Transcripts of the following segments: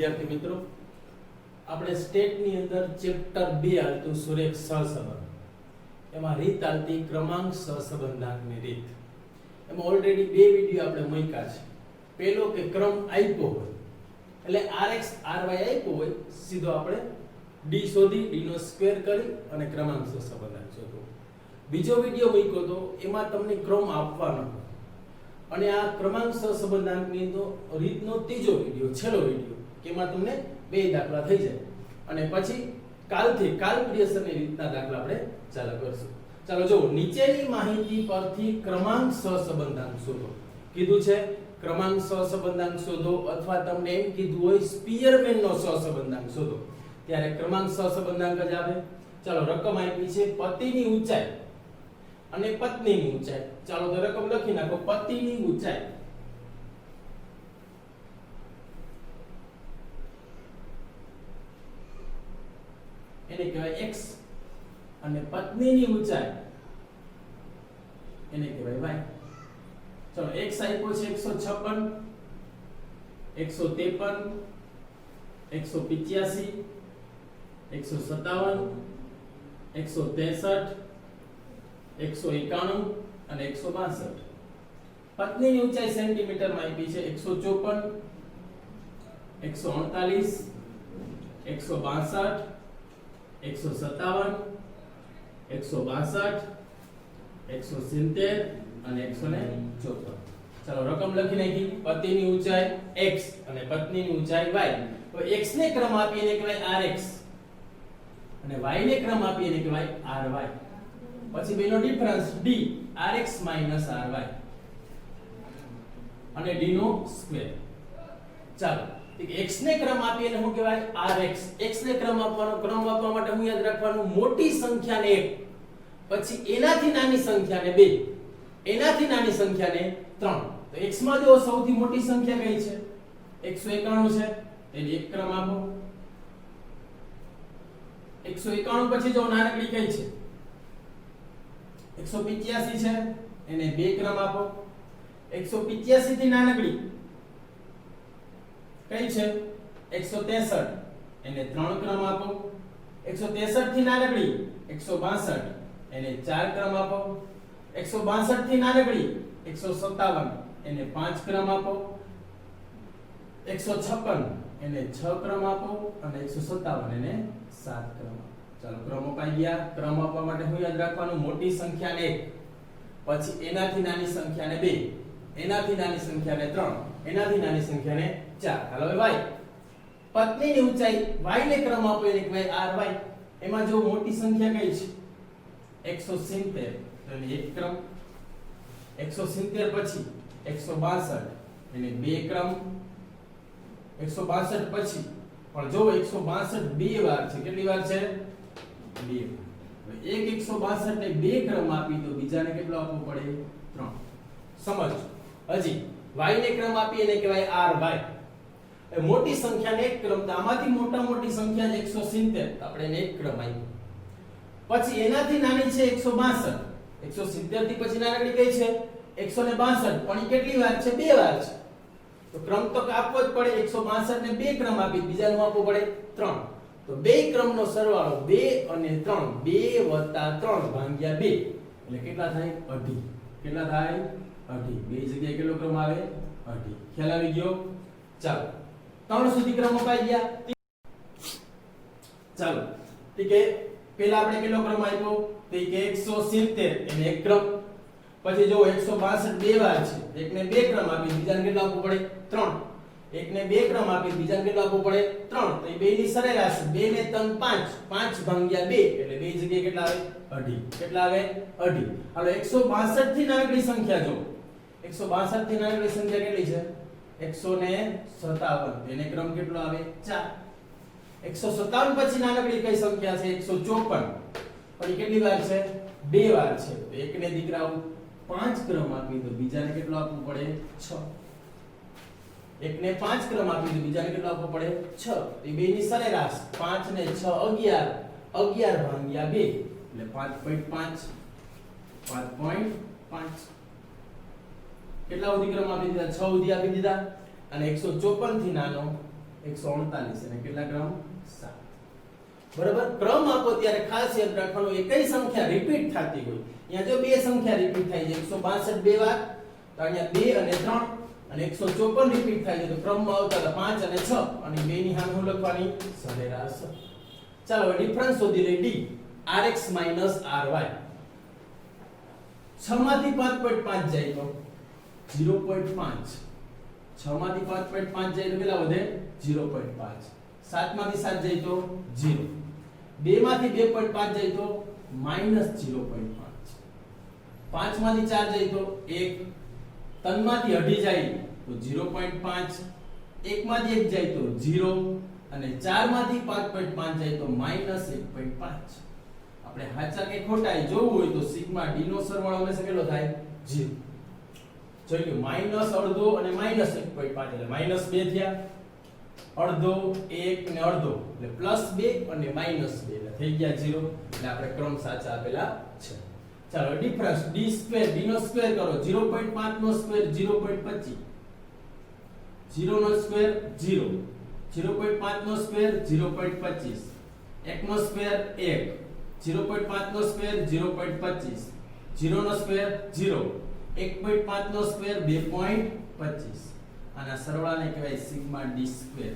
વિદ્યાર્થી મિત્રો, આપણે સ્ટેટ ની અંદર ચેપ્ટર 2 હાલતું સુરેખ સહસંબંધ એમાં રીત હાલતી ક્રમાંક સહસંબંધાંકની રીત. એમાં ઓલરેડી બે વિડિયો આપણે મૂક્યા છે. પહેલો કે ક્રમ આપ્યો હોય એટલે rx ry આપ્યો હોય, સીધો આપણે d શોધી d નો સ્ક્વેર કરી અને ક્રમાંક સહસંબંધાંક શોધો. બીજો વિડિયો મૂક્યો તો એમાં તમને ક્રમ આપવાનો અને આ ક્રમાંક સહસંબંધાંકની રીતનો ત્રીજો વિડિયો, છેલ્લો વિડિયો, કે એમાં તમને બે દાખલા થઈ જાય અને પછી કાલક્રિએશનની રીતના દાખલા આપણે ચાલુ કરશું. ચાલો જો, નીચેની માહિતી પરથી ક્રમાંક સહસંબંધાંક શોધો કીધું છે. ક્રમાંક સહસંબંધાંક શોધો અથવા તમને એમ કીધું હોય સ્પીયરમેનનો સહસંબંધાંક શોધો, ત્યારે ક્રમાંક સહસંબંધાંક જ આવે. ચાલો, રકમ આપી છે પતિની ઊંચાઈ અને પત્નીની ઊંચાઈ. ચાલો તો રકમ લખી નાખો. પતિની ઊંચાઈ એને કહેવાય x અને પત્નીની ઊંચાઈ એને કહેવાય y. ચલો, x આપ્યો છે 156, 153, 185, 157, 163, 191 અને 162. પત્નીની ઊંચાઈ સેન્ટીમીટરમાં આપી છે 154, 148, 162, 157, 162, 170 અને 154. ચાલો, રકમ લખી નાખી. પતિની ઊંચાઈ x અને પત્નીની ઊંચાઈ y. તો x ને ક્રમ આપી એને કહેવાય rx અને y ને ક્રમ આપી એને કહેવાય ry. પછી બેનો ડિફરન્સ d, rx ry અને d નો સ્ક્વેર. ચાલો, x ને ક્રમ આપી એને શું કહેવાય rx. x ને ક્રમ આપવા માટે હું યાદ રાખવાનું, મોટી સંખ્યાને 1, પછી એનાથી નાની સંખ્યાને 2, એનાથી નાની સંખ્યાને 3. તો x માં જો સૌથી મોટી સંખ્યા કઈ છે? 191 છે, એને એક ક્રમ આપો. 191 પછી જો નાનકડી કઈ છે? 185 છે, એને બે ક્રમ આપો. 185 થી નાનકડી કઈ છે? 163, એને 3 ક્રમ આપો. 163 થી નાનકડી 162, એને 4 ક્રમ આપો. 162 થી નાનકડી 157, એને 5 ક્રમ આપો. 156 એને 6 ક્રમ આપો અને 157 એને 7 ક્રમ આપો. ચાલો, ક્રમ અપાઈ ગયા. ક્રમ આપવા માટે હું યાદ રાખવાનું, મોટી સંખ્યાને 1, પછી એનાથી નાની સંખ્યાને 2, એનાથી નાની સંખ્યાને 3, એનાથી નાની સંખ્યાને 4. હાલો, હવે y. પત્નીની ઊંચાઈ y ને ક્રમ આપો એને કહેવાય ry. એમાં જો મોટી સંખ્યા કઈ છે? 170, તો એને એક ક્રમ. 170 પછી 162, એને બે ક્રમ. 162 પછી પણ જો 162 બે વાર છે. કેટલી વાર છે? બે. હવે એક 162 ને બે ક્રમ આપી તો બીજાને કેટલો આપવો પડે? 3. સમજ. હજી y ને ક્રમ આપી એને કહેવાય ry. મોટી સંખ્યાને એક ક્રમ, તો આમાંથી મોટી સંખ્યા છે 170, તો આપણે એને એક ક્રમ આપ્યો. પછી એનાથી નાની છે 162. 170 થી પછી નાનકડી કઈ છે? 162. પણ એ કેટલી વાર છે? બે વાર છે. તો ક્રમ તો આપવો જ પડે. 162 ને બે ક્રમ આપી, બીજાનું આપવું પડે 3. તો બે ક્રમનો સરવાળો 2 અને 3, 2 + 3 ભાગ્યા 2 એટલે કેટલા થાય? 2.5. કેટલા થાય? 2.5. બે જગ્યાએ કેટલો ક્રમ આવે? 2.5. ખ્યાલ આવી ગયો? ચાલો, 3 સુધી ક્રમ અપાઈ ગયા. ચાલો, ઠીક છે. પહેલા આપણે કેટલો ક્રમ આપ્યો? તો કે 170, એને એક ક્રમ. પછી જો 162 બે વાર છે, એકને બે ક્રમ આપી, બીજાને કેટલો આપવો પડે? 3. એકને બે ક્રમ આપી, બીજાને કેટલો આપવો પડે? 3. તો એ બેની સરેરાશ 2 ને 3 5, 5 ભાગ્યા 2 એટલે બે જગ્યાએ કેટલા આવે? 2.5. કેટલા આવે? 2.5. હાલો, 162 થી નાનકડી સંખ્યા જો. 162 થી નાનકડી સંખ્યા કેટલી છે? 157. એને ક્રમ કેટલો આવે? 4. 157 પછી નાનકડી કઈ સંખ્યા છે? 154. પણ એ કેટલી વાર છે? બે વાર છે. તો એકને દીકરાઓ 5 ક્રમ આપી તો બીજાને કેટલો આપવો પડે? 6. એકને 5 ક્રમ આપી તો બીજાને કેટલો આપવો પડે? 6. તો એ બેની સરેરાશ 5 ને 6 11, 11 ભાગ્યા 2 એટલે 5.5. 5.5. કેટલા સુધી ક્રમ આપી દીધા? 6 સુધી આપી દીધા. અને 154 થી નાનો 139 અને કેટલા ક્રમ 7 બરાબર ક્રમ આપો ત્યારે ખાસ યાદ રાખવાનું એકઈ સંખ્યા રિપીટ થતી હોય અહીંયા જો બે સંખ્યા રિપીટ થાય છે 162 બે વાર તો અહીંયા 2 અને 3 અને 154 રિપીટ થાય છે તો ક્રમમાં આવતા હતા 5 અને 6 અને બે ની હામે હું લખવાની સરેરાશ ચાલો હવે ડિફરન્સ શોધી લઈએ ડી rx ry 6 માંથી 5.5 જાય તો 0.5 6 માંથી 5.5 જાય તો કેટલા વધે 0.5 7 માંથી 7 જાય તો 0 2 માંથી 2.5 જાય તો -0.5 5 માંથી 4 જાય તો 1 3 માંથી અઢી જાય તો 0.5 1 માંથી 1 જાય તો 0 અને 4 માંથી 5.5 જાય તો -1.5 આપણે સાચા કે ખોટા એ જોવું હોય તો સિગ્મા d નો સરવાળો હંમેશા કેટલો થાય 0 જોઈ લો -અડધો અને -1.5 એટલે -2 થયા અડધો 1 ને અડધો એટલે +2 અને -2 એટલે થઈ ગયા 0 એટલે આપણે ક્રમ સાચા આપેલા છે ચાલો ડિફરન્સ d2 d નો સ્ક્વેર કરો 0.5 નો સ્ક્વેર 0.25 0 નો સ્ક્વેર 0 0.5 નો સ્ક્વેર 0.25 1 નો સ્ક્વેર 1 0.5 નો સ્ક્વેર 0.25 0 નો સ્ક્વેર 0 1.5 નો સ્ક્વેર 2.25 આના સરવાળાને કહેવાય સિગ્મા d સ્ક્વેર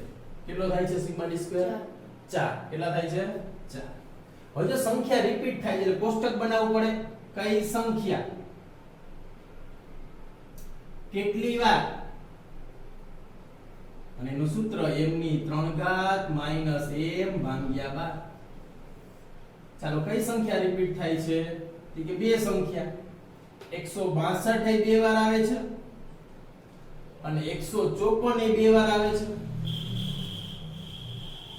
કેટલો થાય છે સિગ્મા d સ્ક્વેર 4 કેટલા થાય છે 4 હવે જો સંખ્યા રિપીટ થાય છે એટલે કોષ્ટક બનાવવું પડે કઈ સંખ્યા કેટલી વાર અને એનું સૂત્ર m ની 3 ઘાત માઈનસ m ભાગ્યા 12 ચાલો કઈ સંખ્યા રિપીટ થાય છે કે બે સંખ્યા 162 એ બે વાર આવે છે અને 154 એ બે વાર આવે છે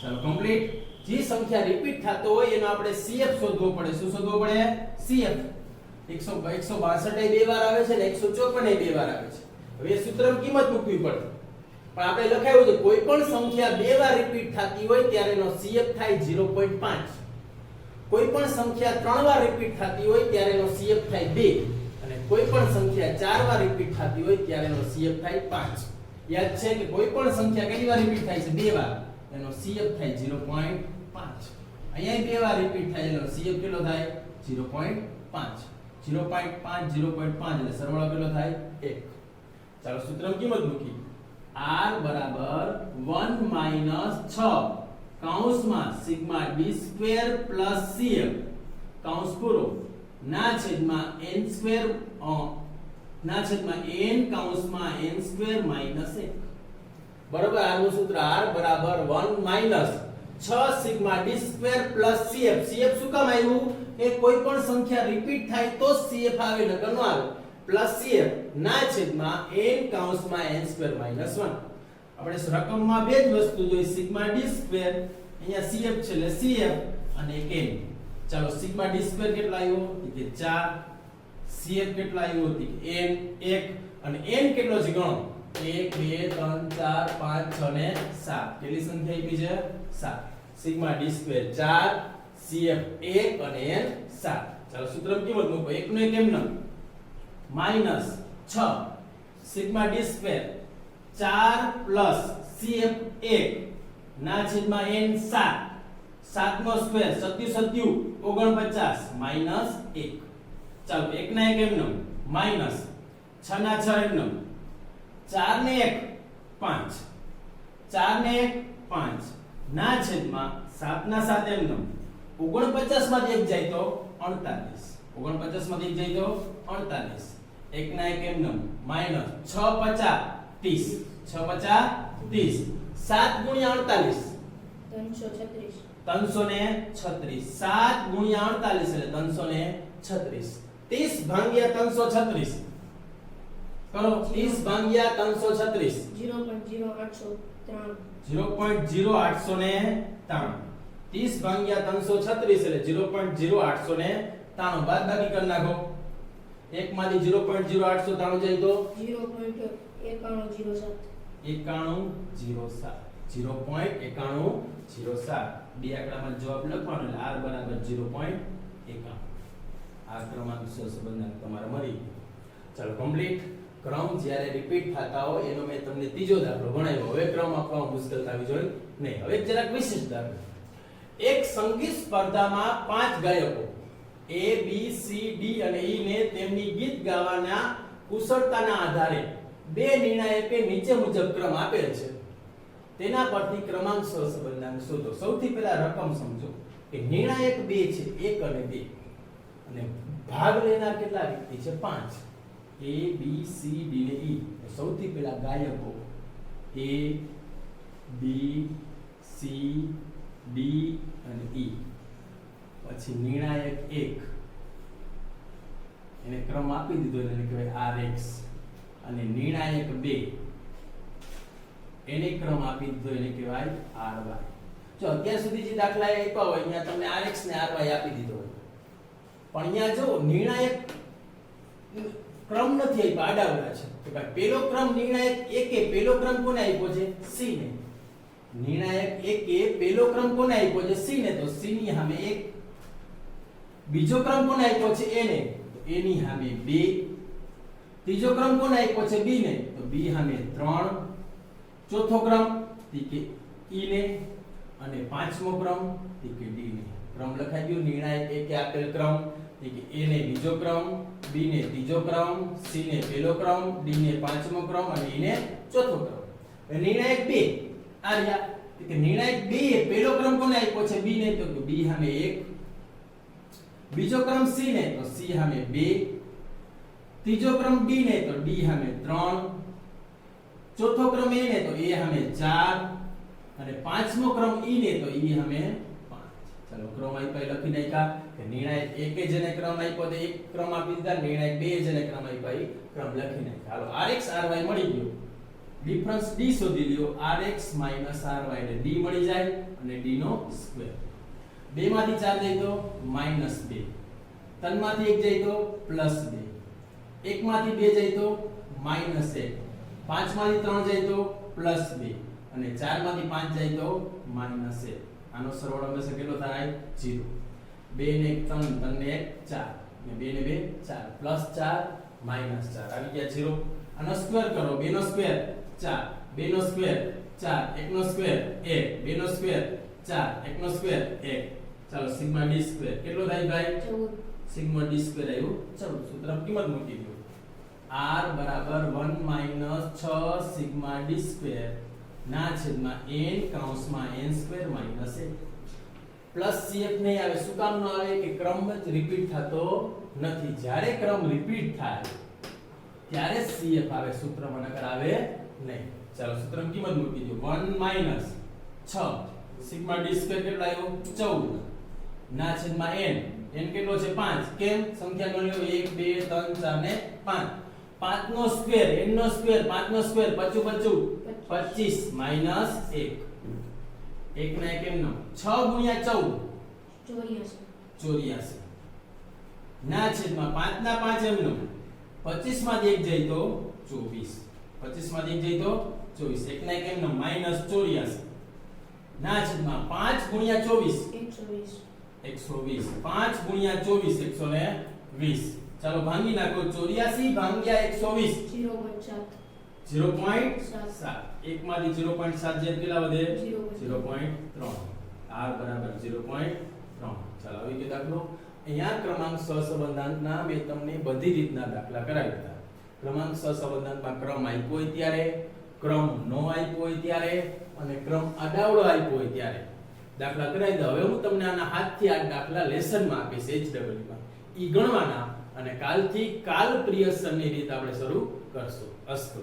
ચાલો કમ્પ્લીટ જે સંખ્યા રિપીટ થતો હોય એનો આપણે CF શોધવો પડે શું શોધવો પડે CF 162 એ બે વાર આવે છે અને 154 એ બે વાર આવે છે હવે એ સૂત્રમાં કિંમત મૂકવી પડે પણ આપણે લખાયું છે કોઈ પણ સંખ્યા બે વાર રિપીટ થતી હોય ત્યારે એનો CF થાય 0.5 કોઈ પણ સંખ્યા ત્રણ વાર રિપીટ થતી હોય ત્યારે એનો CF થાય 2 અને કોઈ પણ સંખ્યા ચાર વાર રિપીટ થતી હોય ત્યારે એનો CF થાય 5 યાદ છે કે કોઈ પણ સંખ્યા કેટલી વાર રિપીટ થાય છે બે વાર એનો CF થાય 0.5 અહીંયા બે વાર રિપીટ થાય એનો CF કેટલો થાય 0.5 0.5 એટલે સરવાળો કેટલો થાય 1 ચાલો સૂત્રમાં કિંમત મૂકી r બરાબર 1 - 6 કૌંસમાં sigma d square plus cf કૌંસ પૂરો ના છેદમાં n સ્ક્વેર ના છેદમાં n કૌંસમાં n સ્ક્વેર માઈનસ 1 બરાબર r નું સૂત્ર r બરાબર 1 - 6 sigma d square plus cf cf શું કામ આવ્યું કે કોઈ પણ સંખ્યા રિપીટ થાય તો cf આવે નકર ન આવે પ્લસ cf ના છેદમાં n કૌંસમાં n સ્ક્વેર માઈનસ 1 આપણે રકમમાં બે જ વસ્તુ જોઈ સિગ્મા d સ્ક્વેર અહીંયા cf છે એટલે cf અને એક n ચાલો સિગ્મા d સ્ક્વેર કેટલા આવ્યો કે 4 cf કેટલા આવ્યો કે n 1 અને n કેટલો છે ગણો 1 2 3 4 5 6 ને 7 કેટલી સંખ્યા આપી છે 7 સિગ્મા d સ્ક્વેર 4 cf 1 અને n 7 ચાલો સૂત્રમાં કિંમત મૂકો 1 નો 1 એમ -6 sigma d square 4 plus cf 1 ના છેદમાં n 7 7 નો સ્ક્વેર 27 49 માઈનસ 1 ચાલો 1 ના 1 એમનો માઈનસ 6 ના 6 એમનો 4 ને 1 5 4 ને 1 5 ના છેદમાં 7 ના 7 એમનો 49 માંથી 1 જાય તો 48 49 માંથી 1 જાય તો 48 1 ના 1 એમનો માઈનસ 6 50 30 6 50 30 7 ગુણ્યા 48 336 336 7 ગુણ્યા 48 એટલે 336 30 ભાગ્યા 336 કરો 30 ભાગ્યા 336 0.0893 30 ભાગ્યા 336 એટલે 0.0893 બાદ બાકી કરી નાખો એક માંથી 0.0893 જાય તો 0.9107 9107 0.9107 બે આંકડામાં જવાબ લખવાનો એટલે r બરાબર 0.91 આ ક્રમાંક સહસંબંધ તમારે મળી ચાલો કમ્પ્લીટ ક્રમ જ્યારે રિપીટ થતા હોય એનો મેં તમને ત્રીજો દાખલો ગણાવ્યો. હવે ક્રમ આપવામાં મુશ્કેલ થવી જોઈએ નહીં. હવે જરાક વિશેષ દાખલો. એક સંગીત સ્પર્ધામાં 5 ગાયકો A B C D અને E ને તેમની ગીત ગાવાના કુશળતાના આધારે બે નિર્ણાયકે નીચે મુજબ ક્રમ આપેલ છે. તેના પરથી ક્રમાંક સહસંબંધાંક શોધો. સૌથી પહેલા રકમ સમજો કે નિર્ણાયક 2 છે, 1 અને 2, અને ભાગ લેનાર કેટલા વ્યક્તિ છે? 5. A B C D ને E. સૌથી પહેલા ગાયકો A B C D અને E. પછી નિર્ણાયક 1 એને ક્રમ આપી દીધો એને કહેવાય RX, અને નિર્ણાયક 2 એને ક્રમ આપી દીધો એને કહેવાય RY. જો અત્યાર સુધી જે દાખલા આપ્યા હોય અહીંયા તમને RX ને RY આપી દીધો હોય, પણ અહીંયા જો નિર્ણાયક ક્રમ નથી આપ્યા, આડાવડા છે કે ભાઈ પહેલો ક્રમ નિર્ણાયક 1 એ પહેલો ક્રમ કોને આપ્યો છે? C ને. નિર્ણાયક 1 એ પહેલો ક્રમ કોને આપ્યો છે? C ને. તો C ની સામે 1. બીજો ક્રમ કોને આપ્યો છે? A ને. તો A ની સામે 2. ત્રીજો ક્રમ કોને આપ્યો છે? B ને. તો B સામે 3. ચોથો ક્રમ કે E ને, અને પાંચમો ક્રમ કે D ને. ક્રમ લખાઈ ગયો. નિર્ણાયક 1 એ આપેલ ક્રમ કે A ને બીજો ક્રમ, B ને ત્રીજો ક્રમ, C ને પહેલો ક્રમ, D ને પાંચમો ક્રમ અને E ને ચોથો ક્રમ. હવે નિર્ણાયક 2 આ રહ્યા કે નિર્ણાયક 2 એ પહેલો ક્રમ કોને આપ્યો છે? B ને. તો B સામે 1. બીજો ક્રમ C ને. તો C સામે 2. ત્રીજો ક્રમ D ને. તો D સામે 3. ચોથો ક્રમ A ને. તો A સામે 4. અને પાંચમો ક્રમ E ને. તો E સામે 5. ચાલો ક્રમ આપ્યા લખી નાખ્યા કે નિર્ણાયક 1 એ જેને ક્રમ આપ્યો તો એક ક્રમ આપી દીધા, નિર્ણાયક 2 એ જેને ક્રમ આપ્યો એ ક્રમ લખી નાખ્યા. હાલો RX RY મળી ગયો. ડિફરન્સ D શોધી લ્યો. RX RY એટલે D મળી જાય અને D નો સ્ક્વેર. 2 માંથી 4 જાય તો -2. 3 માંથી 1 જાય તો +2. 1 માંથી 2 જાય તો -1. 5 માંથી 3 જાય તો +2 અને 4 માંથી 5 જાય તો -1. આનો સરવાળો હંમેશા કેટલો થાય? 0. 2 ને 1 3, 3 ને 1 4, અને 2 ને 2 4, +4 -4 આવી ગયા 0. આનો સ્ક્વેર કરો. 2 નો સ્ક્વેર 4, 2 નો સ્ક્વેર 4, 1 નો સ્ક્વેર 1, 2 નો સ્ક્વેર 4, 1 નો સ્ક્વેર 1. ચાલો સિગ્મા d સ્ક્વેર કેટલો થાય ભાઈ? 14. સિગ્મા d સ્ક્વેર આવ્યું 14. સૂત્રમાં કિંમત મૂકી દો. r બરાબર 1 - 6 સિગ્મા d સ્ક્વેર ના છેદમાં n કૌંસમાં n square minus 1 plus cf નહીં આવે. શું કામ ન આવે? કે ક્રમ જ રિપીટ થતો નથી. જ્યારે ક્રમ રિપીટ થાય ત્યારે cf આવે, સૂત્રમાં નકર આવે નહીં. ચાલો સૂત્રમાં કિંમત મૂકી દો. 1 - 6 સિગ્મા d સ્ક્વેર કેટલો આવ્યો? 14 ના છેદમાં n કેટલો છે? 5. કેમ? સંખ્યા ગણી લો. 1 2 3 4 ને 5. 5 નો સ્ક્વેર n નો સ્ક્વેર 5 નો સ્ક્વેર 25 25 -1 1 ના 1 એમનો 6 × 14 84 ના છેદમાં 5 ના 5 એમનો 25 માંથી 1 જાય તો 24 25 માંથી 1 જાય તો 24 1 ના 1 એમનો -84 ના છેદમાં 5 × 24 120 5 × 24 120. ચાલો ભાંગી નાખો. 84 ભાગ્યા 120 0.7. 1 માંથી 0.7 જે કેટલા વધે? 0.3. r બરાબર 0.3. ચાલો આવી ગયો દાખલો. અહીંયા ક્રમાંક સહસંબંધાંકના મેં તમને બધી રીતના દાખલા કરાવ્યા હતા. ક્રમાંક સહસંબંધાંકમાં ક્રમ આપ્યો હોય ત્યારે, ક્રમ ન આપ્યો હોય ત્યારે અને ક્રમ આડાવડો આપ્યો હોય ત્યારે દાખલા કરાવી દો. હવે હું તમને આના હાથથી આ દાખલા લેસનમાં આપીશ HW માં. ઈ ગણવાના અને કાલથી કાલ પ્રિયસરની રીત આપણે શરૂ કરશું. અસ્તુ.